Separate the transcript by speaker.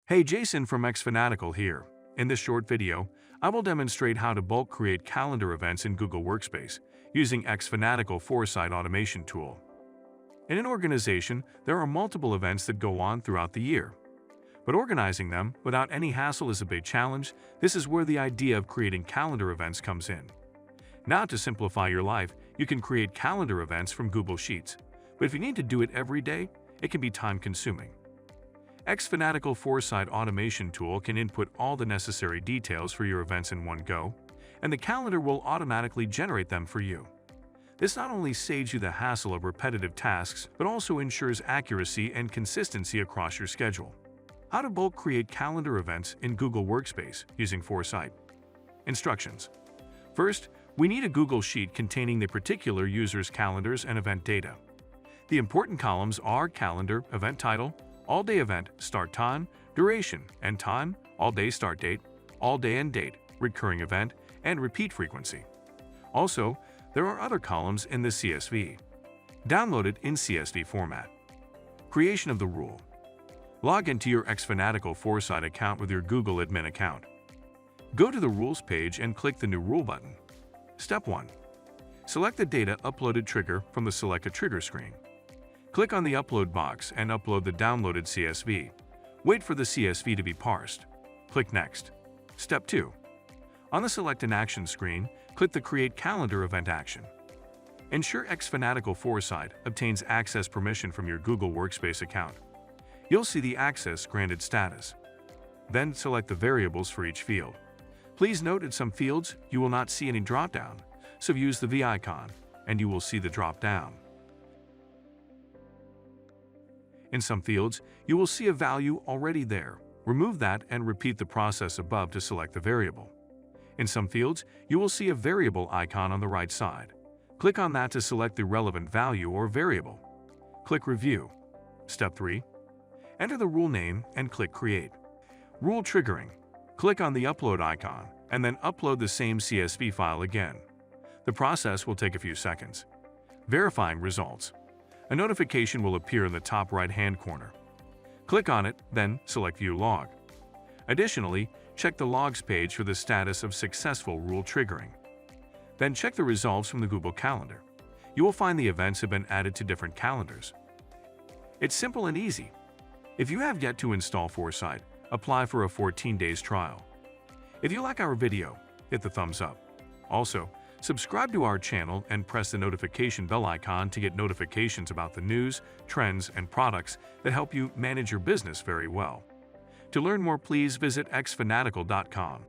Speaker 1: Hey, Jason from xFanatical here. In this short video, I will demonstrate how to bulk create calendar events in Google Workspace using xFanatical Foresight automation tool. In an organization, there are multiple events that go on throughout the year. But organizing them without any hassle is a big challenge. This is where the idea of creating calendar events comes in. Now, to simplify your life, you can create calendar events from Google Sheets. But if you need to do it every day, it can be time-consuming. xFanatical Foresight automation tool can input all the necessary details for your events in one go, and the calendar will automatically generate them for you. This not only saves you the hassle of repetitive tasks, but also ensures accuracy and consistency across your schedule. How to bulk create calendar events in Google Workspace using Foresight. Instructions. First, we need a Google Sheet containing the particular user's calendars and event data. The important columns are calendar, event title, all-day event, start time, duration, end time, all-day start date, all-day end date, recurring event, and repeat frequency. Also, there are other columns in the CSV. Download it in CSV format. Creation of the rule. Log into your xFanatical Foresight account with your Google admin account. Go to the Rules page and click the New Rule button. Step 1. Select the Data Uploaded trigger from the Select a Trigger screen. Click on the Upload box and upload the downloaded CSV. Wait for the CSV to be parsed. Click Next. Step 2. On the Select an Action screen, click the Create Calendar Event action. Ensure xFanatical Foresight obtains access permission from your Google Workspace account. You'll see the Access Granted status. Then select the variables for each field. Please note in some fields you will not see any drop-down, so use the V icon and you will see the drop-down. In some fields, you will see a value already there. Remove that and repeat the process above to select the variable. In some fields, you will see a variable icon on the right side. Click on that to select the relevant value or variable. Click Review. Step 3. Enter the rule name and click Create. Rule triggering. Click on the Upload icon and then upload the same CSV file again. The process will take a few seconds. Verifying results. A notification will appear in the top right-hand corner. Click on it, then select View Log. Additionally, check the Logs page for the status of successful rule triggering. Then check the results from the Google Calendar. You will find the events have been added to different calendars. It's simple and easy. If you have yet to install Foresight, apply for a 14 days trial. If you like our video, hit the thumbs up. Also, subscribe to our channel and press the notification bell icon to get notifications about the news, trends, and products that help you manage your business very well. To learn more, please visit xfanatical.com.